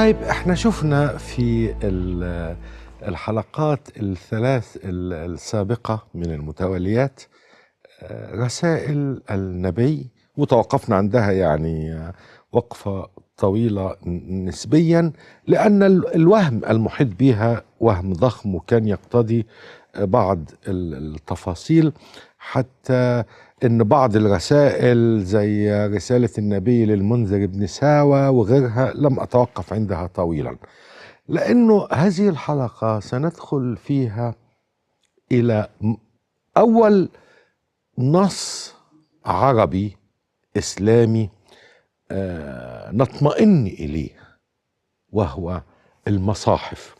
طيب احنا شفنا في الحلقات الثلاث السابقة من المتواليات رسائل النبي، وتوقفنا عندها يعني وقفة طويلة نسبيا، لأن الوهم المحيط بها وهم ضخم وكان يقتضي بعض التفاصيل، حتى إن بعض الرسائل زي رسالة النبي للمنذر بن ساوى وغيرها لم أتوقف عندها طويلا، لأنه هذه الحلقة سندخل فيها إلى أول نص عربي إسلامي نطمئن إليه، وهو المصاحف.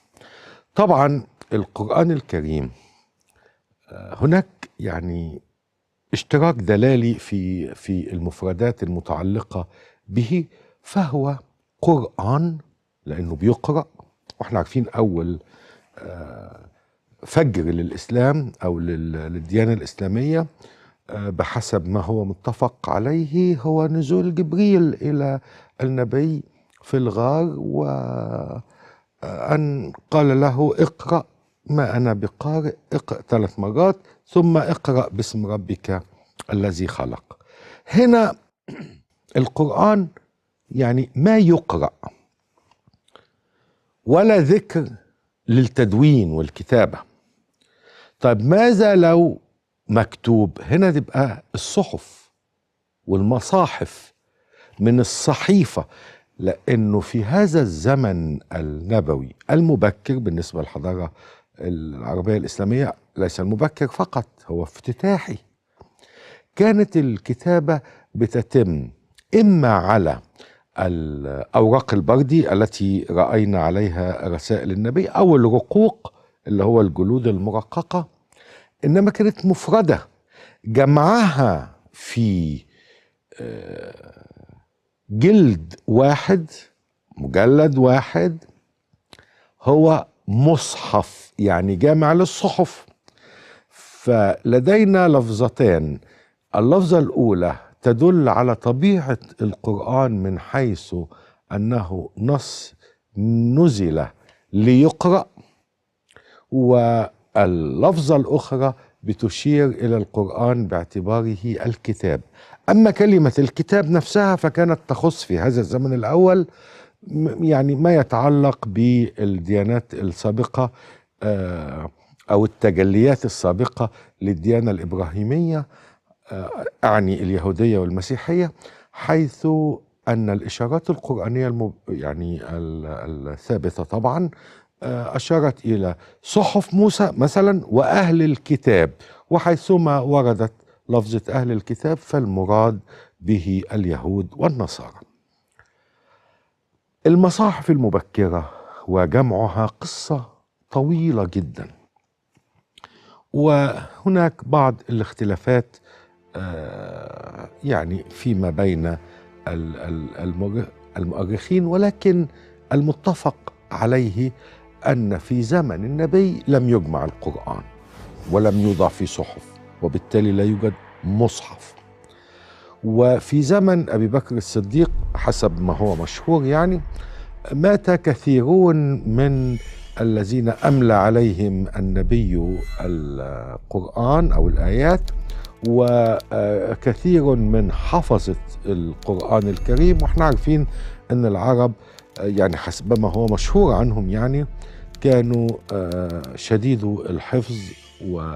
طبعا القرآن الكريم هناك يعني اشتراك دلالي في المفردات المتعلقة به، فهو قرآن لأنه بيقرأ، واحنا عارفين أول فجر للإسلام أو للديانة الإسلامية بحسب ما هو متفق عليه هو نزول جبريل إلى النبي في الغار، وأن قال له اقرأ ما أنا بقارئ، اقرأ 3 مرات ثم اقرأ باسم ربك الذي خلق. هنا القرآن يعني ما يقرأ ولا ذكر للتدوين والكتابة. طيب ماذا لو مكتوب؟ هنا تبقى الصحف والمصاحف من الصحيفة، لأنه في هذا الزمن النبوي المبكر بالنسبة للحضارة العربية الإسلامية، ليس المبكر فقط، هو افتتاحي، كانت الكتابة بتتم إما على الأوراق البردي التي رأينا عليها رسائل النبي، أو الرقوق اللي هو الجلود المرققة، إنما كانت مفردة، جمعها في جلد واحد، مجلد واحد، هو مصحف، يعني جامع للصحف. فلدينا لفظتان، اللفظة الأولى تدل على طبيعة القرآن من حيث أنه نص نزل ليقرأ، واللفظة الأخرى بتشير إلى القرآن باعتباره الكتاب. أما كلمة الكتاب نفسها فكانت تخص في هذا الزمن الأول يعني ما يتعلق بالديانات السابقة أو التجليات السابقة للديانة الإبراهيمية، أعني اليهودية والمسيحية، حيث أن الإشارات القرآنية يعني الثابتة طبعا أشارت إلى صحف موسى مثلا وأهل الكتاب، وحيثما وردت لفظة أهل الكتاب فالمراد به اليهود والنصارى. المصاحف المبكرة وجمعها قصة طويلة جدا، وهناك بعض الاختلافات يعني فيما بين المؤرخين، ولكن المتفق عليه أن في زمن النبي لم يجمع القرآن ولم يوضع في صحف، وبالتالي لا يوجد مصحف. وفي زمن أبي بكر الصديق حسب ما هو مشهور يعني مات كثيرون من الذين أملى عليهم النبي القرآن أو الآيات، وكثير من حفظة القرآن الكريم. واحنا عارفين أن العرب يعني حسب ما هو مشهور عنهم يعني كانوا شديدو الحفظ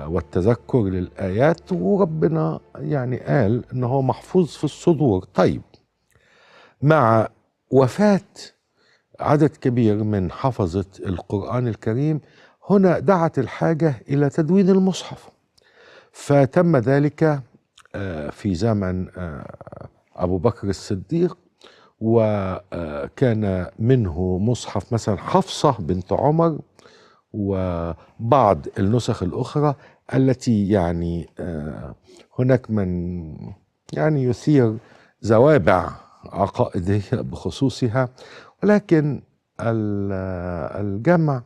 والتذكر للآيات، وربنا يعني قال أنه محفوظ في الصدور. طيب مع وفاة عدد كبير من حفظة القرآن الكريم هنا دعت الحاجة إلى تدوين المصحف، فتم ذلك في زمن أبو بكر الصديق، وكان منه مصحف مثلا حفصة بنت عمر وبعض النسخ الأخرى التي يعني هناك من يعني يثير زوابع عقائدية بخصوصها، ولكن الجمع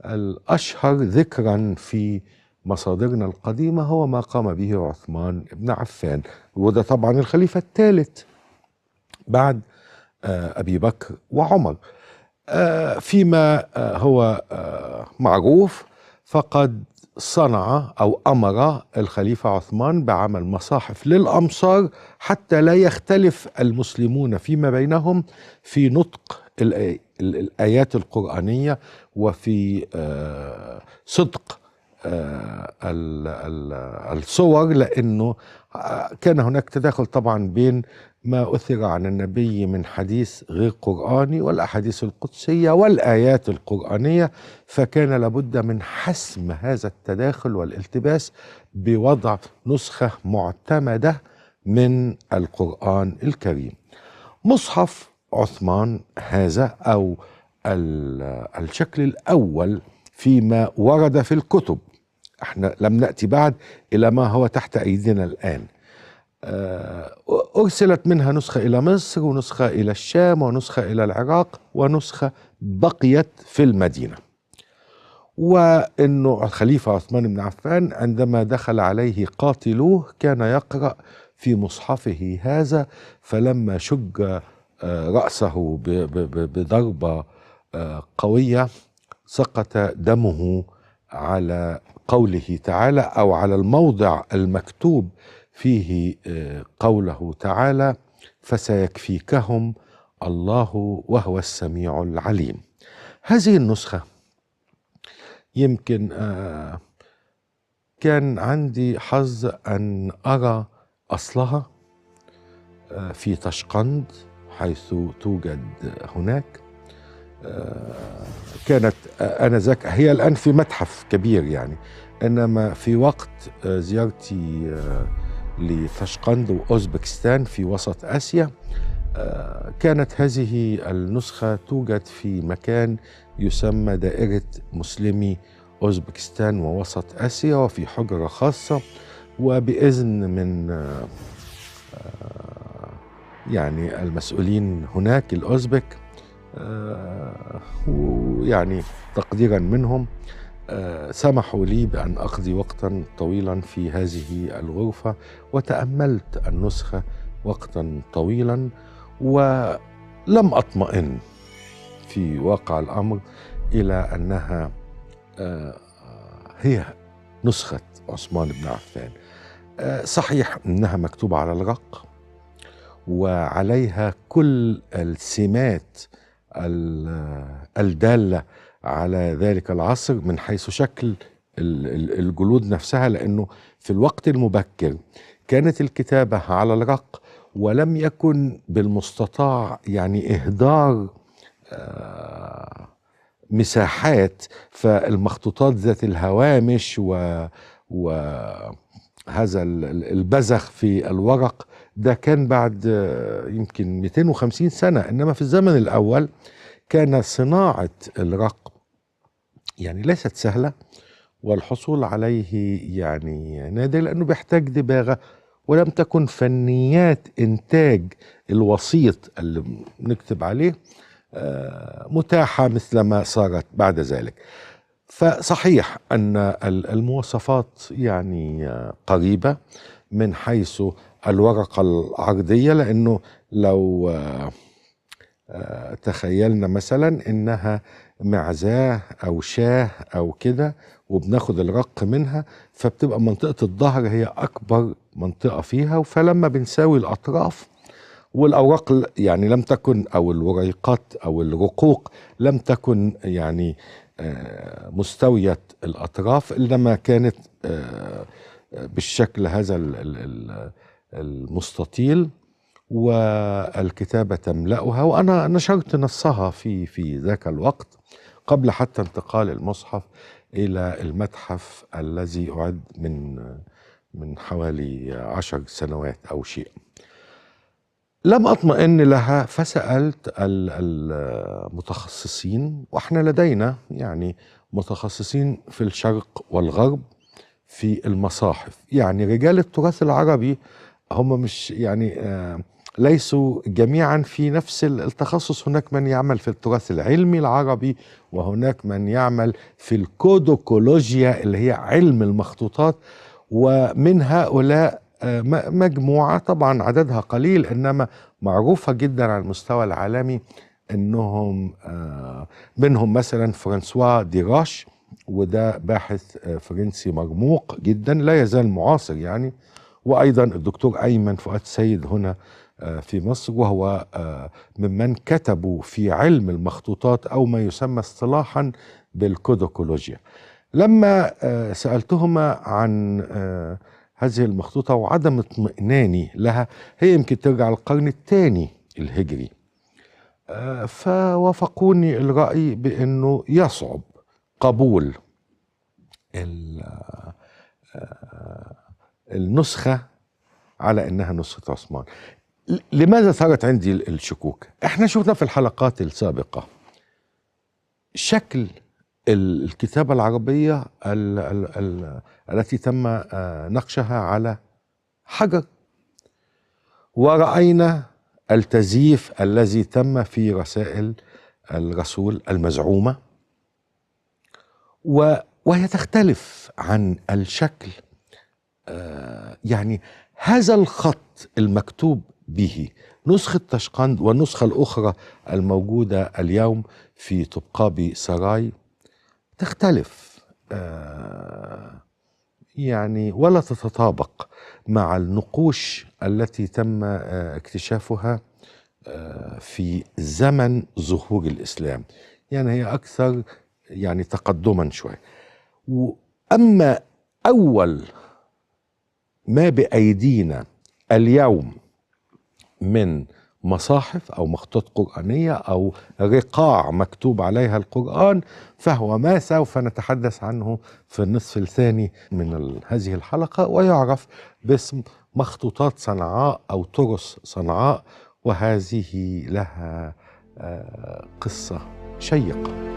الأشهر ذكرا في مصادرنا القديمة هو ما قام به عثمان بن عفان، وده طبعا الخليفة الثالث بعد أبي بكر وعمر. فيما هو معروف، فقد صنع أو أمر الخليفة عثمان بعمل مصاحف للأمصار حتى لا يختلف المسلمون فيما بينهم في نطق الآيات القرآنية وفي صدق الصور، لأنه كان هناك تداخل طبعا بين ما أثر عن النبي من حديث غير قرآني والأحاديث القدسية والآيات القرآنية، فكان لابد من حسم هذا التداخل والالتباس بوضع نسخة معتمدة من القرآن الكريم. مصحف عثمان هذا أو الشكل الأول فيما ورد في الكتب، احنا لم نأتي بعد إلى ما هو تحت أيدينا الآن. أرسلت منها نسخة إلى مصر ونسخة إلى الشام ونسخة إلى العراق ونسخة بقيت في المدينة. وإنه الخليفة عثمان بن عفان عندما دخل عليه قاتلوه كان يقرأ في مصحفه هذا، فلما شج رأسه بضربة قوية سقط دمه على قوله تعالى أو على الموضع المكتوب فيه قوله تعالى: فسيكفيكهم الله وهو السميع العليم. هذه النسخة يمكن كان عندي حظ أن أرى أصلها في طشقند حيث توجد هناك. كانت آنذاك، هي الآن في متحف كبير يعني، إنما في وقت زيارتي لطشقند وأوزبكستان في وسط آسيا كانت هذه النسخة توجد في مكان يسمى دائرة مسلمي أوزبكستان ووسط آسيا، وفي حجرة خاصة وبإذن من يعني المسؤولين هناك الأوزبك، ويعني تقديرا منهم سمحوا لي بأن أقضي وقتا طويلا في هذه الغرفة، وتأملت النسخة وقتا طويلا ولم أطمئن في واقع الأمر إلى أنها هي نسخة عثمان بن عفان. صحيح أنها مكتوبة على الرق وعليها كل السمات الدالة على ذلك العصر من حيث شكل الجلود نفسها، لأنه في الوقت المبكر كانت الكتابة على الرق ولم يكن بالمستطاع يعني إهدار مساحات، فالمخطوطات ذات الهوامش وهذا البزخ في الورق ده كان بعد يمكن 250 سنة. إنما في الزمن الأول كان صناعة الرق يعني ليست سهلة، والحصول عليه يعني نادر لأنه بيحتاج دباغة، ولم تكن فنيات إنتاج الوسيط اللي نكتب عليه متاحة مثل ما صارت بعد ذلك. فصحيح أن المواصفات يعني قريبة من حيث الورقة العرضية، لأنه لو تخيلنا مثلا إنها معزاه أو شاه أو كده وبناخد الرق منها، فبتبقى منطقة الظهر هي أكبر منطقة فيها، فلما بنساوي الأطراف والأوراق يعني لم تكن، أو الوريقات أو الرقوق لم تكن يعني مستوية الأطراف، إنما كانت بالشكل هذا المستطيل، والكتابة تملأها. وأنا نشرت نصها في ذاك الوقت قبل حتى انتقال المصحف إلى المتحف الذي أعد من حوالي 10 سنوات أو شيء. لم أطمئن لها فسألت المتخصصين، وإحنا لدينا يعني متخصصين في الشرق والغرب في المصاحف، يعني رجال التراث العربي هم مش يعني ليسوا جميعا في نفس التخصص. هناك من يعمل في التراث العلمي العربي، وهناك من يعمل في الكودوكولوجيا اللي هي علم المخطوطات، ومن هؤلاء مجموعة طبعا عددها قليل إنما معروفة جدا على المستوى العالمي انهم منهم مثلا فرانسوا ديراش، وده باحث فرنسي مرموق جدا لا يزال معاصر يعني، وايضا الدكتور ايمن فؤاد سيد هنا في مصر، وهو ممن كتبوا في علم المخطوطات او ما يسمى اصطلاحا بالكودوكولوجيا. لما سالتهما عن هذه المخطوطه وعدم اطمئناني لها، هي يمكن ترجع القرن الثاني الهجري، فوافقوني الرأي بأنه يصعب قبول النسخة على أنها نسخة عثمان. لماذا صارت عندي الشكوك؟ احنا شفنا في الحلقات السابقة شكل الكتابة العربية التي تم نقشها على حجر، ورأينا التزييف الذي تم في رسائل الرسول المزعومة، وهي تختلف عن الشكل. يعني هذا الخط المكتوب به نسخة تاشقند والنسخة الأخرى الموجودة اليوم في طبقابي سراي تختلف يعني، ولا تتطابق مع النقوش التي تم اكتشافها في زمن ظهور الإسلام. يعني هي أكثر يعني تقدما شوية. أما أول ما بأيدينا اليوم من مصاحف أو مخطوطات قرآنية أو رقاع مكتوب عليها القرآن، فهو ما سوف نتحدث عنه في النصف الثاني من هذه الحلقة، ويعرف باسم مخطوطات صنعاء أو ترس صنعاء، وهذه لها قصة شيقة.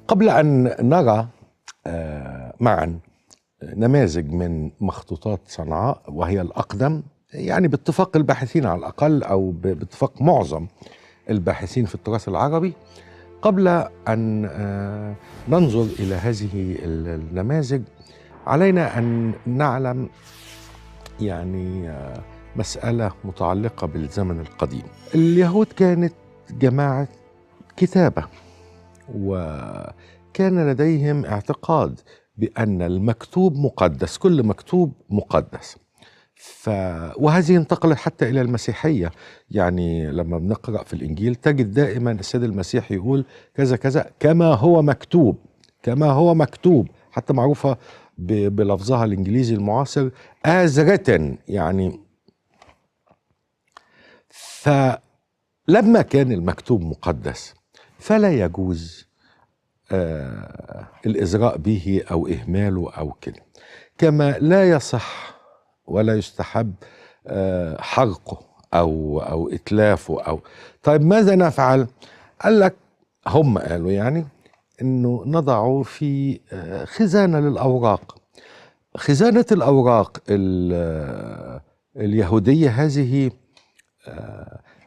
قبل أن نرى معا نماذج من مخطوطات صنعاء وهي الأقدم يعني باتفاق الباحثين على الأقل، أو باتفاق معظم الباحثين في التراث العربي، قبل أن ننظر إلى هذه النماذج علينا أن نعلم يعني مسألة متعلقة بالزمن القديم. اليهود كانت جماعة كتابة، وكان لديهم اعتقاد بأن المكتوب مقدس، كل مكتوب مقدس. وهذه انتقلت حتى إلى المسيحية. يعني لما بنقرأ في الإنجيل تجد دائما السيد المسيح يقول كذا كذا كما هو مكتوب، كما هو مكتوب، حتى معروفة بلفظها الإنجليزي المعاصر as written. يعني فلما كان المكتوب مقدس فلا يجوز الإزراء به أو إهماله أو كده، كما لا يصح ولا يستحب حرقه أو إتلافه طيب ماذا نفعل؟ قال لك، هم قالوا يعني إنه نضعه في خزانة للأوراق. خزانة الأوراق اليهودية هذه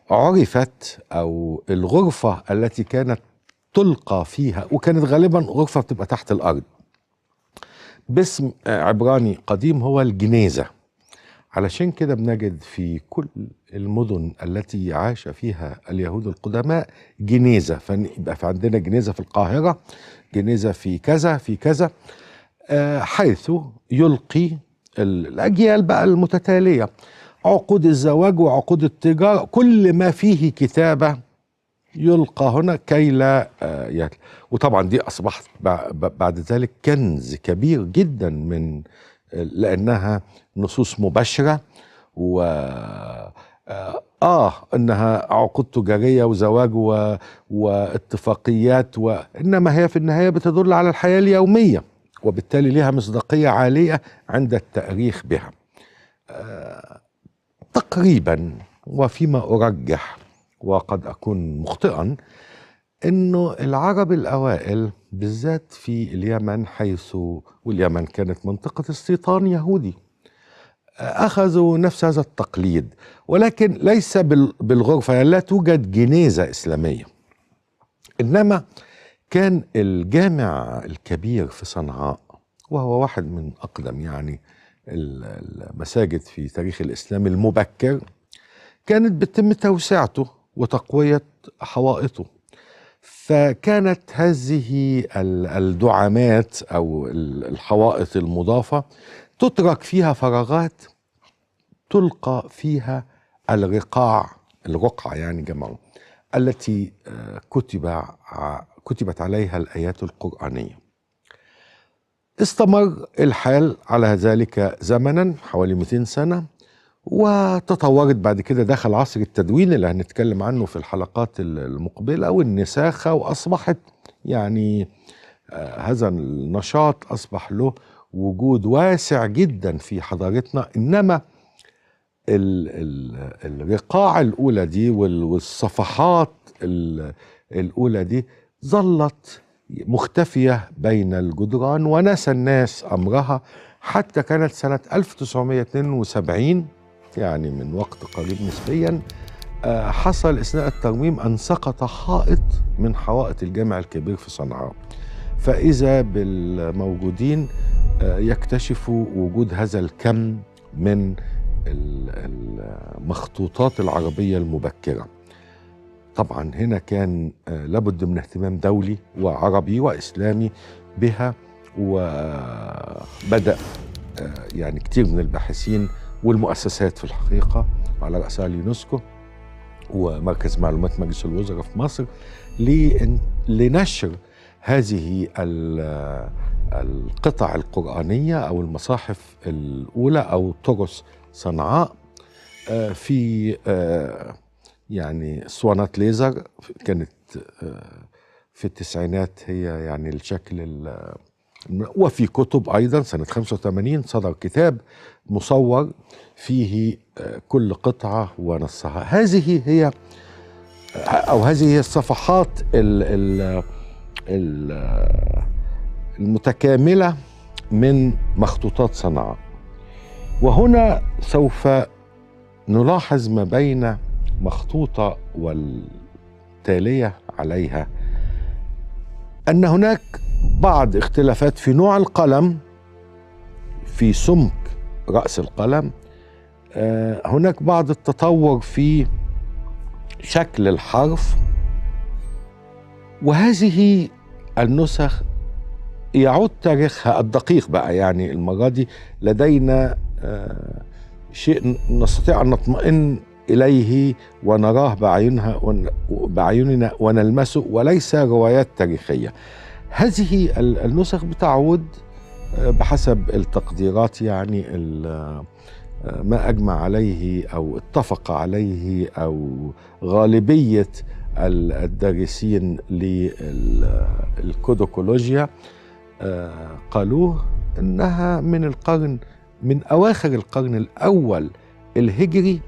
عرفت، أو الغرفة التي كانت تلقى فيها، وكانت غالبا غرفة بتبقى تحت الأرض، باسم عبراني قديم هو الجنيزة. علشان كده بنجد في كل المدن التي عاش فيها اليهود القدماء جنيزة، فيبقى في عندنا جنيزة في القاهرة، جنيزة في كذا في كذا، حيث يلقي الأجيال بقى المتتالية عقود الزواج وعقود التجارة، كل ما فيه كتابة يلقى هنا كي لا يتلى. وطبعا دي أصبحت بعد ذلك كنز كبير جدا، من لأنها نصوص مباشرة، و إنها عقود تجارية وزواج واتفاقيات، وإنما هي في النهاية بتدل على الحياة اليومية، وبالتالي لها مصداقية عالية عند التأريخ بها. تقريبا، وفيما أرجح وقد أكون مخطئا، إنه العرب الأوائل بالذات في اليمن، واليمن كانت منطقة استيطان يهودي، أخذوا نفس هذا التقليد، ولكن ليس بالغرفة، يعني لا توجد جنيزة إسلامية. إنما كان الجامع الكبير في صنعاء، وهو واحد من أقدم يعني المساجد في تاريخ الإسلام المبكر، كانت بتتم توسعته وتقوية حوائطه. فكانت هذه الدعامات أو الحوائط المضافة تترك فيها فراغات تلقى فيها الرقعة يعني جمعوا، التي كتبت عليها الآيات القرآنية. استمر الحال على ذلك زمنا حوالي 200 سنة، وتطورت بعد كده دخل عصر التدوين اللي هنتكلم عنه في الحلقات المقبلة والنساخة، وأصبحت يعني هذا النشاط أصبح له وجود واسع جدا في حضارتنا. إنما الرقاع الأولى دي والصفحات الأولى دي ظلت مختفية بين الجدران، ونسى الناس أمرها حتى كانت سنة 1972، يعني من وقت قريب نسبيا، حصل أثناء الترميم أن سقط حائط من حوائط الجامع الكبير في صنعاء، فإذا بالموجودين يكتشفوا وجود هذا الكم من المخطوطات العربية المبكرة. طبعا هنا كان لابد من اهتمام دولي وعربي وإسلامي بها، وبدأ يعني كتير من الباحثين والمؤسسات في الحقيقة، على رأسها اليونسكو ومركز معلومات مجلس الوزراء في مصر، لنشر هذه القطع القرآنية أو المصاحف الأولى أو ترس صنعاء في يعني اسطوانات ليزر. كانت في التسعينات هي يعني الشكل وفي كتب أيضا. سنة 85 صدر كتاب مصور فيه كل قطعة ونصها. هذه هي الصفحات المتكاملة من مخطوطات صنعاء. وهنا سوف نلاحظ ما بين مخطوطة والتالية عليها أن هناك بعض اختلافات في نوع القلم، في سمك رأس القلم، هناك بعض التطور في شكل الحرف. وهذه النسخ يعود تاريخها الدقيق بقى، يعني المرة دي لدينا شيء نستطيع أن نطمئن إليه ونراه بأعيننا ونلمسه، وليس روايات تاريخية. هذه النسخ بتعود بحسب التقديرات يعني ما أجمع عليه أو اتفق عليه أو غالبية الدارسين للكودوكولوجيا قالوه إنها من أواخر القرن الأول الهجري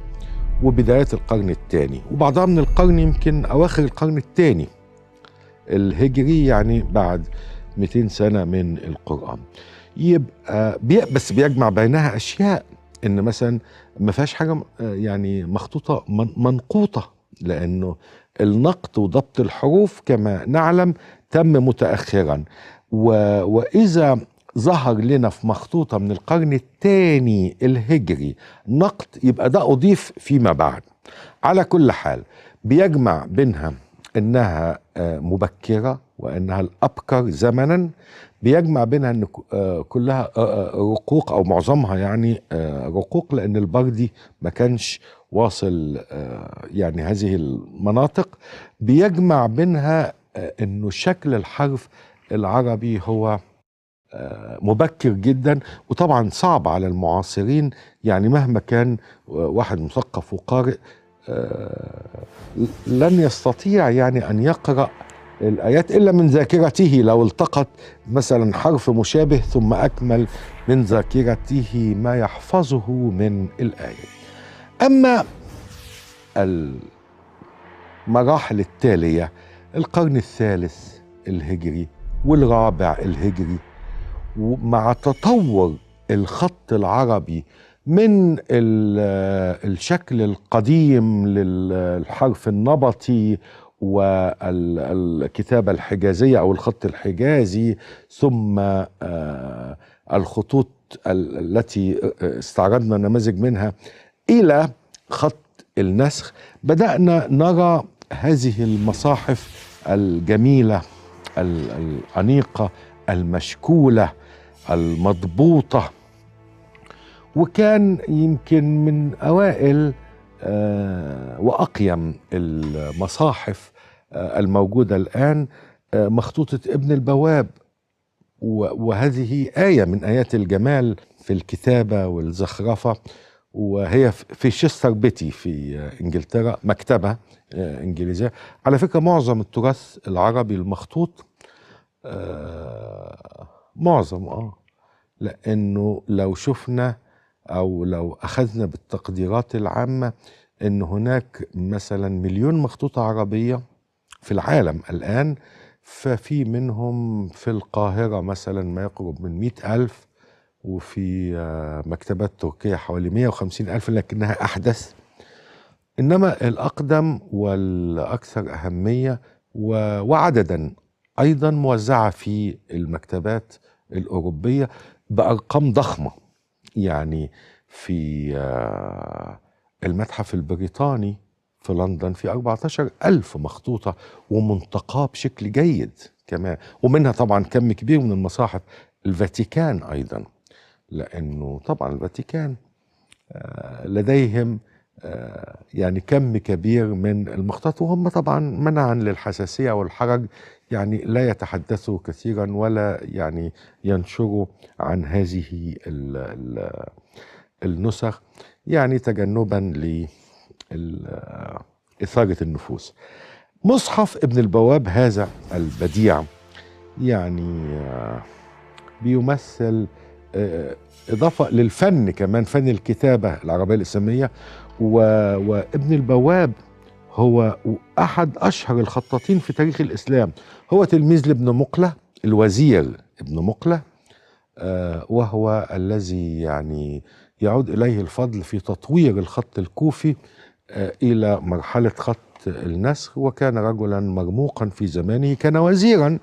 وبداية القرن الثاني، وبعضها من القرن يمكن أواخر القرن الثاني الهجري، يعني بعد 200 سنة من القرآن. يبقى بس بيجمع بينها أشياء، إن مثلا ما فيهاش حاجة يعني مخطوطة منقوطة، لأنه النقط وضبط الحروف كما نعلم تم متأخرا. وإذا ظهر لنا في مخطوطة من القرن الثاني الهجري نقط، يبقى ده أضيف فيما بعد. على كل حال بيجمع بينها إنها مبكرة وإنها الأبكر زمنا، بيجمع بينها إن كلها رقوق أو معظمها يعني رقوق، لأن البردي ما كانش واصل يعني هذه المناطق. بيجمع بينها إنه شكل الحرف العربي هو مبكر جدا، وطبعا صعب على المعاصرين، يعني مهما كان واحد مثقف وقارئ لن يستطيع يعني أن يقرأ الآيات إلا من ذاكرته، لو التقط مثلا حرف مشابه ثم أكمل من ذاكرته ما يحفظه من الآية. أما المراحل التالية، القرن الثالث الهجري والرابع الهجري، ومع تطور الخط العربي من الشكل القديم للحرف النبطي والكتابة الحجازية أو الخط الحجازي، ثم الخطوط التي استعرضنا نماذج منها إلى خط النسخ. بدأنا نرى هذه المصاحف الجميلة الأنيقة المشكولة المضبوطة، وكان يمكن من أوائل وأقيم المصاحف الموجودة الآن مخطوطة ابن البواب، وهذه آية من آيات الجمال في الكتابة والزخرفة، وهي في شستر بيتي في إنجلترا، مكتبة إنجليزية. على فكرة معظم التراث العربي المخطوط معظم لأنه لو شفنا أو لو أخذنا بالتقديرات العامة أن هناك مثلا 1,000,000 مخطوطة عربية في العالم الآن، ففي منهم في القاهرة مثلا ما يقرب من 100,000، وفي مكتبات تركية حوالي 150,000 لكنها أحدث. إنما الأقدم والأكثر أهمية وعددا أيضا موزعة في المكتبات الأوروبية بأرقام ضخمة. يعني في المتحف البريطاني في لندن في 14,000 مخطوطة ومنتقاة بشكل جيد كمان، ومنها طبعا كم كبير من المصاحف. الفاتيكان أيضا، لأنه طبعا الفاتيكان لديهم يعني كم كبير من المخطوطات، وهم طبعا منعا للحساسية والحرج يعني لا يتحدثوا كثيرا ولا يعني ينشروا عن هذه النسخ، يعني تجنبا لإثارة النفوس. مصحف ابن البواب هذا البديع يعني بيمثل إضافة للفن كمان، فن الكتابة العربية الإسلامية. وابن البواب هو أحد أشهر الخطاطين في تاريخ الإسلام، هو تلميذ لابن مقلة الوزير ابن مقلة، وهو الذي يعني يعود إليه الفضل في تطوير الخط الكوفي إلى مرحلة خط النسخ. وكان رجلا مرموقا في زمانه، كان وزيرا،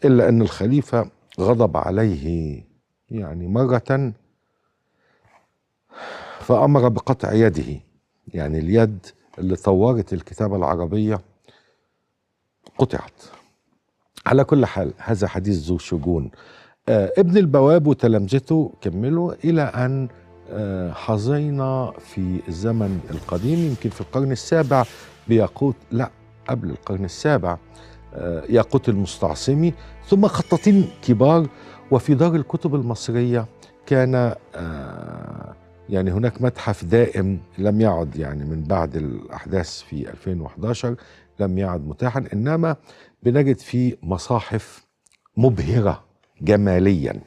إلا أن الخليفة غضب عليه يعني مرة فأمر بقطع يده، يعني اليد اللي طورت الكتابة العربية قطعت. على كل حال هذا حديث ذو شجون. ابن البواب وتلامذته كملوا إلى أن حظينا في الزمن القديم، يمكن في القرن السابع بياقوت، لا قبل القرن السابع، ياقوت المستعصمي، ثم خطاطين كبار. وفي دار الكتب المصرية كان يعني هناك متحف دائم لم يعد، يعني من بعد الأحداث في 2011 لم يعد متاحا، إنما بنجد فيه مصاحف مبهرة جماليا.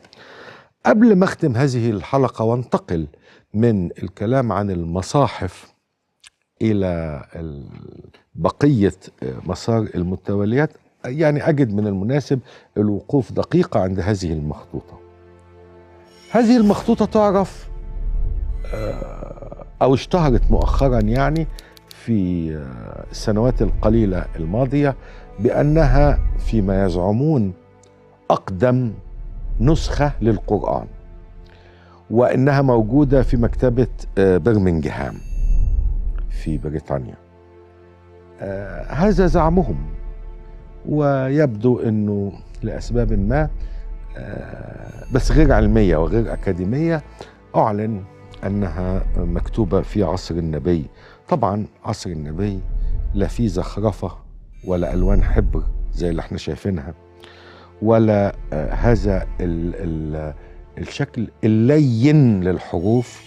قبل ما أختم هذه الحلقة وانتقل من الكلام عن المصاحف إلى بقية مسار المتوليات، يعني أجد من المناسب الوقوف دقيقة عند هذه المخطوطة. هذه المخطوطة تعرف أو اشتهرت مؤخرا يعني في السنوات القليلة الماضية بأنها فيما يزعمون أقدم نسخة للقرآن، وإنها موجودة في مكتبة برمنجهام في بريطانيا. هذا زعمهم، ويبدو أنه لأسباب ما بس غير علمية وغير أكاديمية أعلن أنها مكتوبة في عصر النبي. طبعا عصر النبي لا فيه زخرفة ولا ألوان حبر زي اللي احنا شايفينها، ولا هذا الشكل اللين للحروف.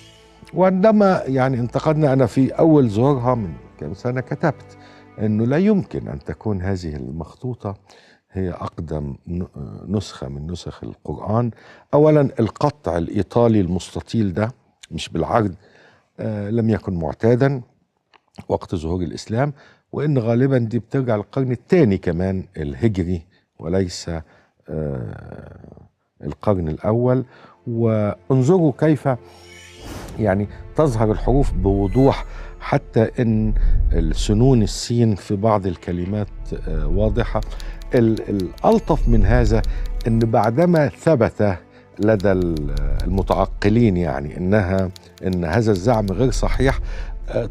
وعندما يعني انتقدنا، أنا في أول ظهورها من كم سنة كتبت أنه لا يمكن أن تكون هذه المخطوطة هي أقدم نسخة من نسخ القرآن. أولا القطع الإيطالي المستطيل ده مش بالعرض لم يكن معتادا وقت ظهور الإسلام، وإن غالبا دي بترجع للقرن الثاني كمان الهجري وليس القرن الأول. وانظروا كيف يعني تظهر الحروف بوضوح، حتى ان السنون السين في بعض الكلمات واضحة. الألطف من هذا ان بعدما ثبت لدى المتعقلين يعني ان هذا الزعم غير صحيح،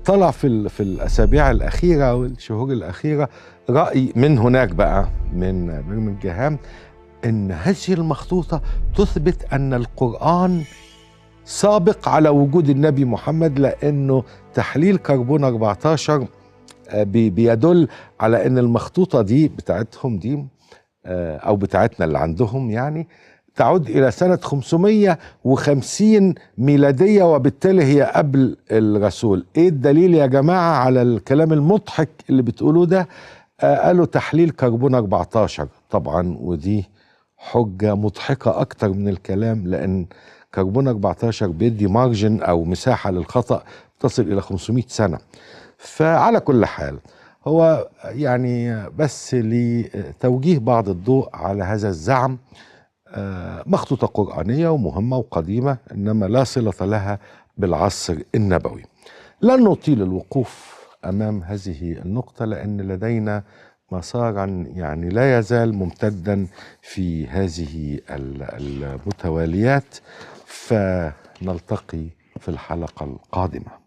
طلع في الأسابيع الأخيرة والشهور الأخيرة رأي من هناك بقى من برمنجهام ان هذه المخطوطة تثبت ان القرآن سابق على وجود النبي محمد، لأنه تحليل كربون 14 بيدل على أن المخطوطة دي بتاعتهم دي أو بتاعتنا اللي عندهم يعني تعود إلى سنة 550 ميلادية، وبالتالي هي قبل الرسول. إيه الدليل يا جماعة على الكلام المضحك اللي بتقولوه ده؟ قالوا تحليل كربون 14 طبعا، ودي حجة مضحكة أكتر من الكلام، لأن كربون 14 بيدي مارجن أو مساحة للخطأ تصل إلى 500 سنة. فعلى كل حال هو يعني بس لتوجيه بعض الضوء على هذا الزعم، مخطوطة قرآنية ومهمة وقديمة، إنما لا صلة لها بالعصر النبوي. لن نطيل الوقوف أمام هذه النقطة، لأن لدينا مسارا يعني لا يزال ممتدا في هذه المتواليات، فنلتقي في الحلقة القادمة.